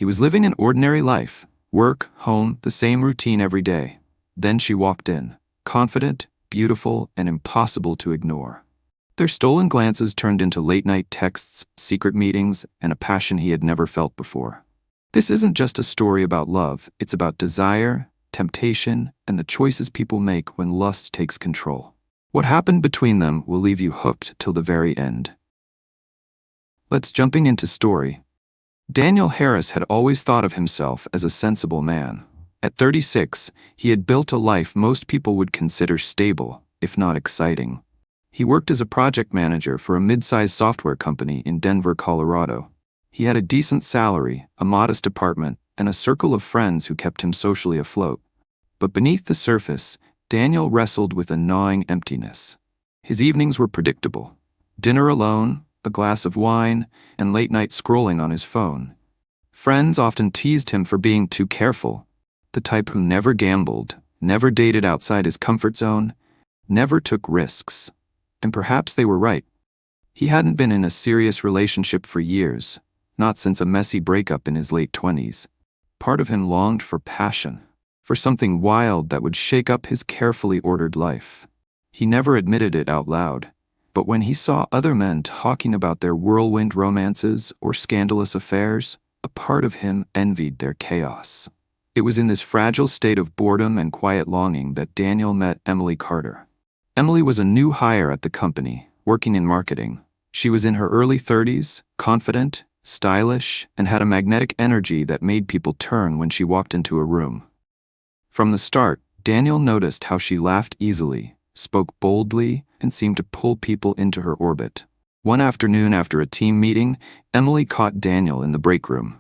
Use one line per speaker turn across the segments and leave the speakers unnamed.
He was living an ordinary life. Work, home, the same routine every day. Then she walked in, confident, beautiful, and impossible to ignore. Their stolen glances turned into late-night texts, secret meetings, and a passion he had never felt before. This isn't just a story about love, it's about desire, temptation, and the choices people make when lust takes control. What happened between them will leave you hooked till the very end. Let's jumping into story. Daniel Harris had always thought of himself as a sensible man. At 36, he had built a life most people would consider stable, if not exciting. He worked as a project manager for a mid-sized software company in Denver, Colorado. He had a decent salary, a modest apartment, and a circle of friends who kept him socially afloat. But beneath the surface, Daniel wrestled with a gnawing emptiness. His evenings were predictable. Dinner alone, a glass of wine, and late-night scrolling on his phone. Friends often teased him for being too careful, the type who never gambled, never dated outside his comfort zone, never took risks. And perhaps they were right. He hadn't been in a serious relationship for years, not since a messy breakup in his late 20s. Part of him longed for passion, for something wild that would shake up his carefully ordered life. He never admitted it out loud, but when he saw other men talking about their whirlwind romances or scandalous affairs, a part of him envied their chaos. It was in this fragile state of boredom and quiet longing that Daniel met Emily Carter. Emily was a new hire at the company, working in marketing. She was in her early 30s, confident, stylish, and had a magnetic energy that made people turn when she walked into a room. From the start, Daniel noticed how she laughed easily, spoke boldly, and seemed to pull people into her orbit. One afternoon after a team meeting, Emily caught Daniel in the break room.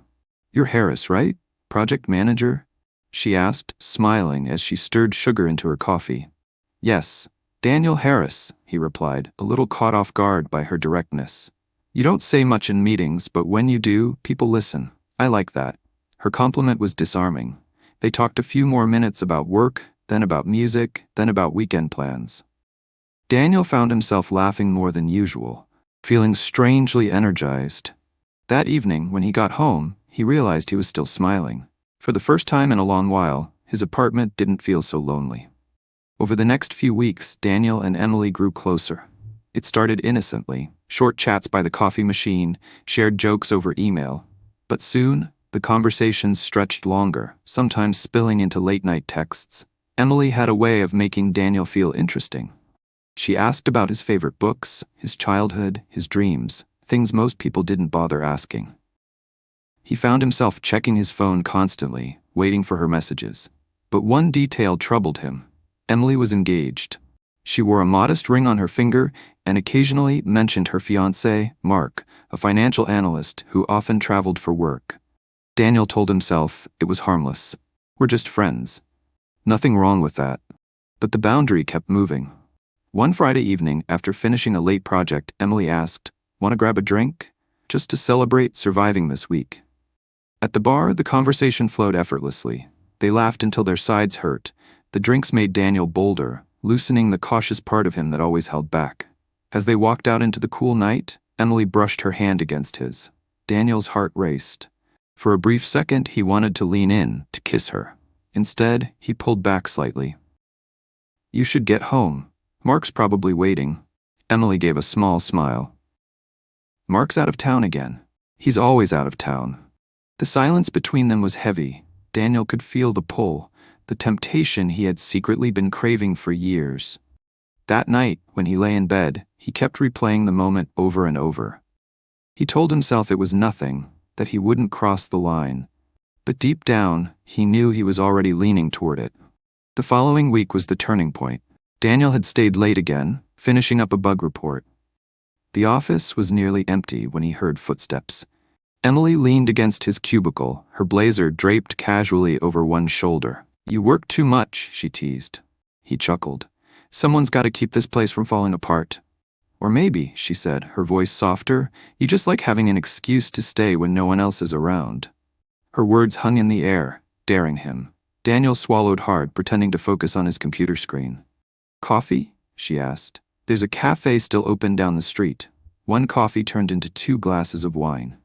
"You're Harris, right? Project manager?" she asked, smiling as she stirred sugar into her coffee. "Yes, Daniel Harris," he replied, a little caught off guard by her directness. "You don't say much in meetings, but when you do, people listen. I like that." Her compliment was disarming. They talked a few more minutes about work, then about music, then about weekend plans. Daniel found himself laughing more than usual, feeling strangely energized. That evening, when he got home, he realized he was still smiling. For the first time in a long while, his apartment didn't feel so lonely. Over the next few weeks, Daniel and Emily grew closer. It started innocently, short chats by the coffee machine, shared jokes over email. But soon, the conversations stretched longer, sometimes spilling into late-night texts. Emily had a way of making Daniel feel interesting. She asked about his favorite books, his childhood, his dreams, things most people didn't bother asking. He found himself checking his phone constantly, waiting for her messages. But one detail troubled him. Emily was engaged. She wore a modest ring on her finger and occasionally mentioned her fiancé, Mark, a financial analyst who often traveled for work. Daniel told himself it was harmless. "We're just friends." Nothing wrong with that. But the boundary kept moving. One Friday evening, after finishing a late project, Emily asked, "Want to grab a drink? Just to celebrate surviving this week." At the bar, the conversation flowed effortlessly. They laughed until their sides hurt. The drinks made Daniel bolder, loosening the cautious part of him that always held back. As they walked out into the cool night, Emily brushed her hand against his. Daniel's heart raced. For a brief second, he wanted to lean in, to kiss her. Instead, he pulled back slightly. "You should get home. Mark's probably waiting." Emily gave a small smile. "Mark's out of town again. He's always out of town." The silence between them was heavy. Daniel could feel the pull, the temptation he had secretly been craving for years. That night, when he lay in bed, he kept replaying the moment over and over. He told himself it was nothing, that he wouldn't cross the line. But deep down, he knew he was already leaning toward it. The following week was the turning point. Daniel had stayed late again, finishing up a bug report. The office was nearly empty when he heard footsteps. Emily leaned against his cubicle, her blazer draped casually over one shoulder. "You work too much," she teased. He chuckled. "Someone's got to keep this place from falling apart." "Or maybe," she said, her voice softer, "you just like having an excuse to stay when no one else is around." Her words hung in the air, daring him. Daniel swallowed hard, pretending to focus on his computer screen. "Coffee?" she asked. "There's a cafe still open down the street." One coffee turned into 2 glasses of wine.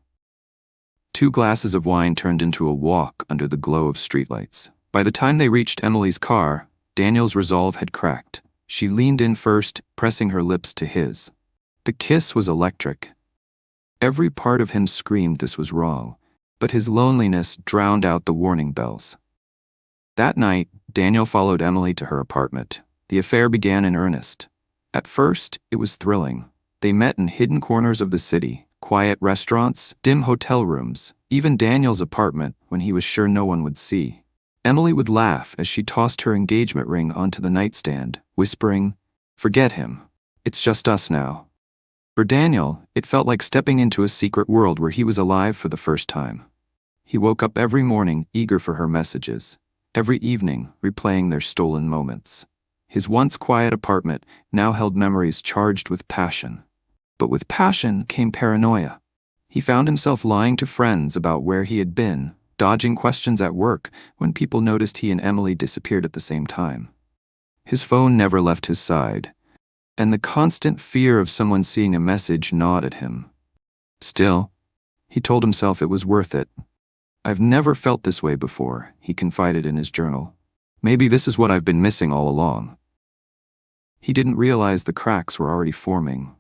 2 glasses of wine turned into a walk under the glow of streetlights. By the time they reached Emily's car, Daniel's resolve had cracked. She leaned in first, pressing her lips to his. The kiss was electric. Every part of him screamed this was wrong, but his loneliness drowned out the warning bells. That night, Daniel followed Emily to her apartment. The affair began in earnest. At first, it was thrilling. They met in hidden corners of the city, quiet restaurants, dim hotel rooms, even Daniel's apartment when he was sure no one would see. Emily would laugh as she tossed her engagement ring onto the nightstand, whispering, "Forget him. It's just us now." For Daniel, it felt like stepping into a secret world where he was alive for the first time. He woke up every morning eager for her messages, every evening replaying their stolen moments. His once quiet apartment now held memories charged with passion. But with passion came paranoia. He found himself lying to friends about where he had been, dodging questions at work when people noticed he and Emily disappeared at the same time. His phone never left his side, and the constant fear of someone seeing a message gnawed at him. Still, he told himself it was worth it. "I've never felt this way before," he confided in his journal. "Maybe this is what I've been missing all along." He didn't realize the cracks were already forming.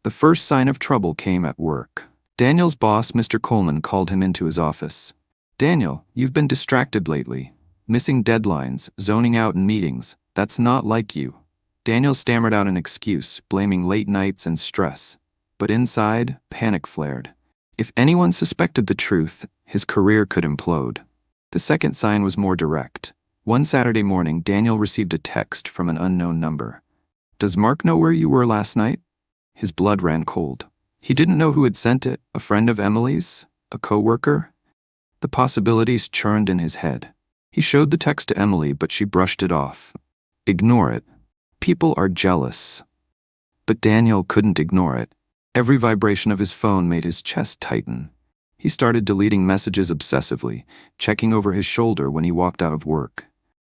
The first sign of trouble came at work. Daniel's boss, Mr. Coleman, called him into his office. "Daniel, you've been distracted lately. Missing deadlines, zoning out in meetings. That's not like you." Daniel stammered out an excuse, blaming late nights and stress. But inside, panic flared. If anyone suspected the truth, his career could implode. The second sign was more direct. One Saturday morning, Daniel received a text from an unknown number. "Does Mark know where you were last night?" His blood ran cold. He didn't know who had sent it, a friend of Emily's, a co-worker. The possibilities churned in his head. He showed the text to Emily, but she brushed it off. "Ignore it. People are jealous." But Daniel couldn't ignore it. Every vibration of his phone made his chest tighten. He started deleting messages obsessively, checking over his shoulder when he walked out of work.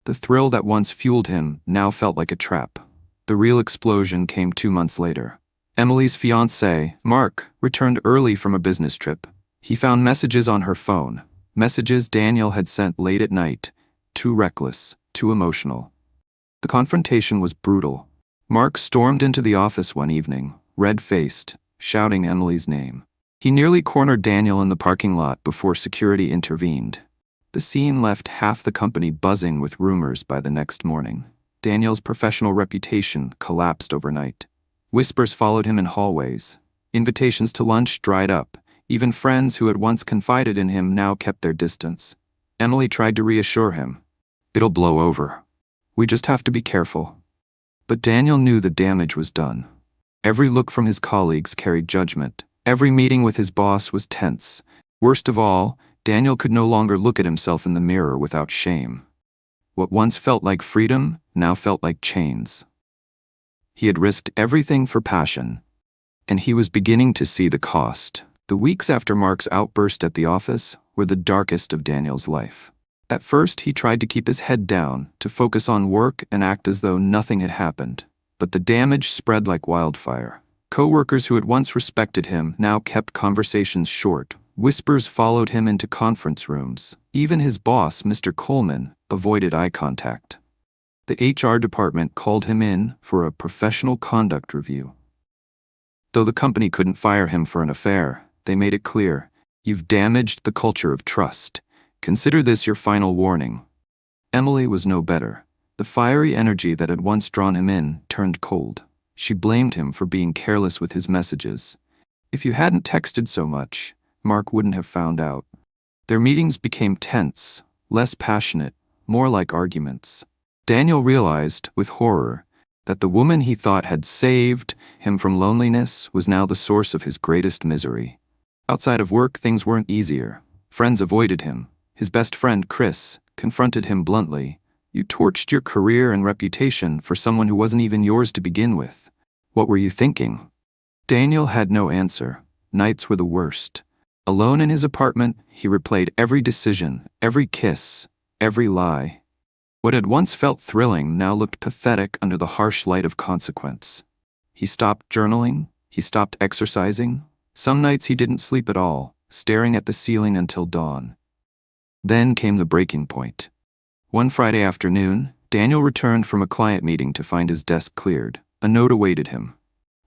The thrill that once fueled him now felt like a trap. The real explosion came 2 months later. Emily's fiancé, Mark, returned early from a business trip. He found messages on her phone, messages Daniel had sent late at night, too reckless, too emotional. The confrontation was brutal. Mark stormed into the office one evening, red-faced, shouting Emily's name. He nearly cornered Daniel in the parking lot before security intervened. The scene left half the company buzzing with rumors by the next morning. Daniel's professional reputation collapsed overnight. Whispers followed him in hallways. Invitations to lunch dried up. Even friends who had once confided in him now kept their distance. Emily tried to reassure him. "It'll blow over. We just have to be careful." But Daniel knew the damage was done. Every look from his colleagues carried judgment. Every meeting with his boss was tense. Worst of all, Daniel could no longer look at himself in the mirror without shame. What once felt like freedom now felt like chains. He had risked everything for passion, and he was beginning to see the cost. The weeks after Mark's outburst at the office were the darkest of Daniel's life. At first, he tried to keep his head down, to focus on work and act as though nothing had happened. But the damage spread like wildfire. Co-workers who had once respected him now kept conversations short. Whispers followed him into conference rooms. Even his boss, Mr. Coleman, avoided eye contact. The HR department called him in for a professional conduct review. Though the company couldn't fire him for an affair, they made it clear, "You've damaged the culture of trust. Consider this your final warning." Emily was no better. The fiery energy that had once drawn him in turned cold. She blamed him for being careless with his messages. "If you hadn't texted so much, Mark wouldn't have found out." Their meetings became tense, less passionate, more like arguments. Daniel realized, with horror, that the woman he thought had saved him from loneliness was now the source of his greatest misery. Outside of work, things weren't easier. Friends avoided him. His best friend, Chris, confronted him bluntly. "You torched your career and reputation for someone who wasn't even yours to begin with. What were you thinking?" Daniel had no answer. Nights were the worst. Alone in his apartment, he replayed every decision, every kiss, every lie. What had once felt thrilling now looked pathetic under the harsh light of consequence. He stopped journaling. He stopped exercising. Some nights he didn't sleep at all. staring at the ceiling until dawn. Then came the breaking point. One Friday afternoon, Daniel returned from a client meeting to find his desk cleared. A note awaited him.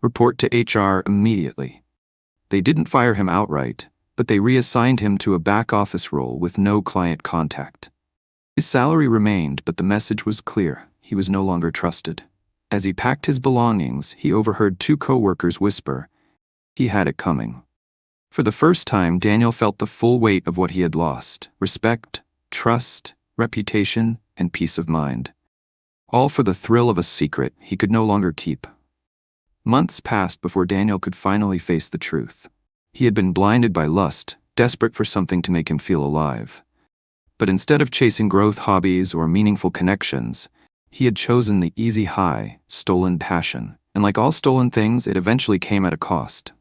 Report to HR immediately. They didn't fire him outright, but they reassigned him to a back-office role with no client contact. His salary remained, but the message was clear. He was no longer trusted. As he packed his belongings, he overheard two co-workers whisper, "He had it coming." For the first time, Daniel felt the full weight of what he had lost: respect, trust, reputation, and peace of mind. All for the thrill of a secret he could no longer keep. Months passed before Daniel could finally face the truth. He had been blinded by lust, desperate for something to make him feel alive. But instead of chasing growth hobbies or meaningful connections, he had chosen the easy high, stolen passion. And like all stolen things, it eventually came at a cost.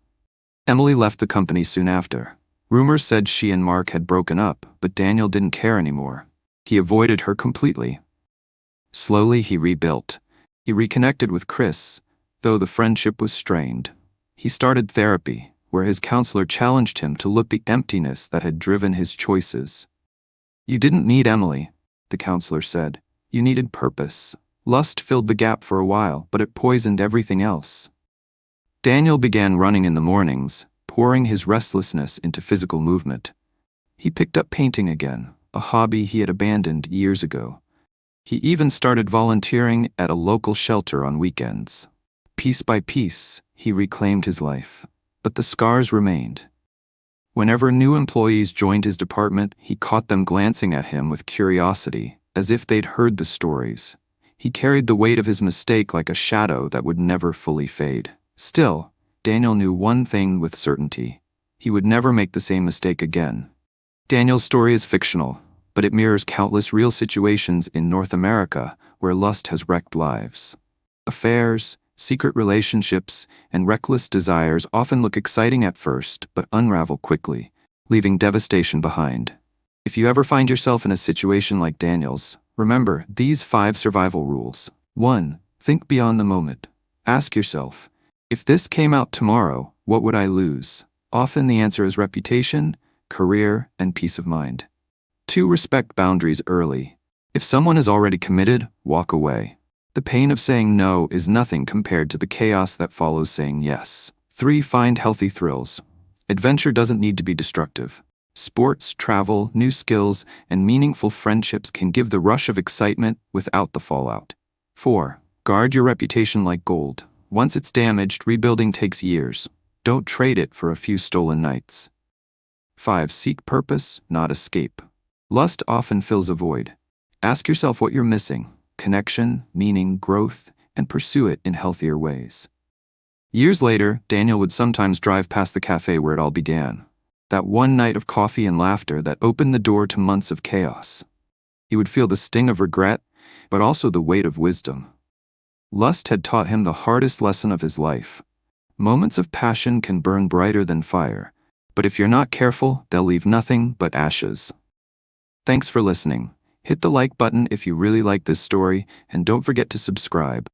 Emily left the company soon after. Rumors said she and Mark had broken up, but Daniel didn't care anymore. He avoided her completely. Slowly, he rebuilt. He reconnected with Chris, though the friendship was strained. He started therapy, where his counselor challenged him to look at the emptiness that had driven his choices. "You didn't need Emily," the counselor said. "You needed purpose." Lust filled the gap for a while, but it poisoned everything else. Daniel began running in the mornings, pouring his restlessness into physical movement. He picked up painting again, a hobby he had abandoned years ago. He even started volunteering at a local shelter on weekends. Piece by piece, he reclaimed his life. But the scars remained. Whenever new employees joined his department, he caught them glancing at him with curiosity, as if they'd heard the stories. He carried the weight of his mistake like a shadow that would never fully fade. Still, Daniel knew one thing with certainty: he would never make the same mistake again. Daniel's story is fictional, but it mirrors countless real situations in North America where lust has wrecked lives. Affairs, secret relationships, and reckless desires often look exciting at first but unravel quickly, leaving devastation behind. If you ever find yourself in a situation like Daniel's, remember these 5 survival rules. 1. Think beyond the moment. Ask yourself, if this came out tomorrow, what would I lose? Often the answer is reputation, career, and peace of mind. 2. Respect boundaries early. If someone is already committed, walk away. The pain of saying no is nothing compared to the chaos that follows saying yes. 3. Find healthy thrills. Adventure doesn't need to be destructive. Sports, travel, new skills, and meaningful friendships can give the rush of excitement without the fallout. 4. Guard your reputation like gold. Once it's damaged, rebuilding takes years. Don't trade it for a few stolen nights. 5. Seek purpose, not escape. Lust often fills a void. Ask yourself what you're missing: connection, meaning, growth, and pursue it in healthier ways. Years later, Daniel would sometimes drive past the cafe where it all began. That one night of coffee and laughter that opened the door to months of chaos. He would feel the sting of regret, but also the weight of wisdom. Lust had taught him the hardest lesson of his life. Moments of passion can burn brighter than fire, but if you're not careful, they'll leave nothing but ashes. Thanks for listening. Hit the like button if you really like this story, and don't forget to subscribe.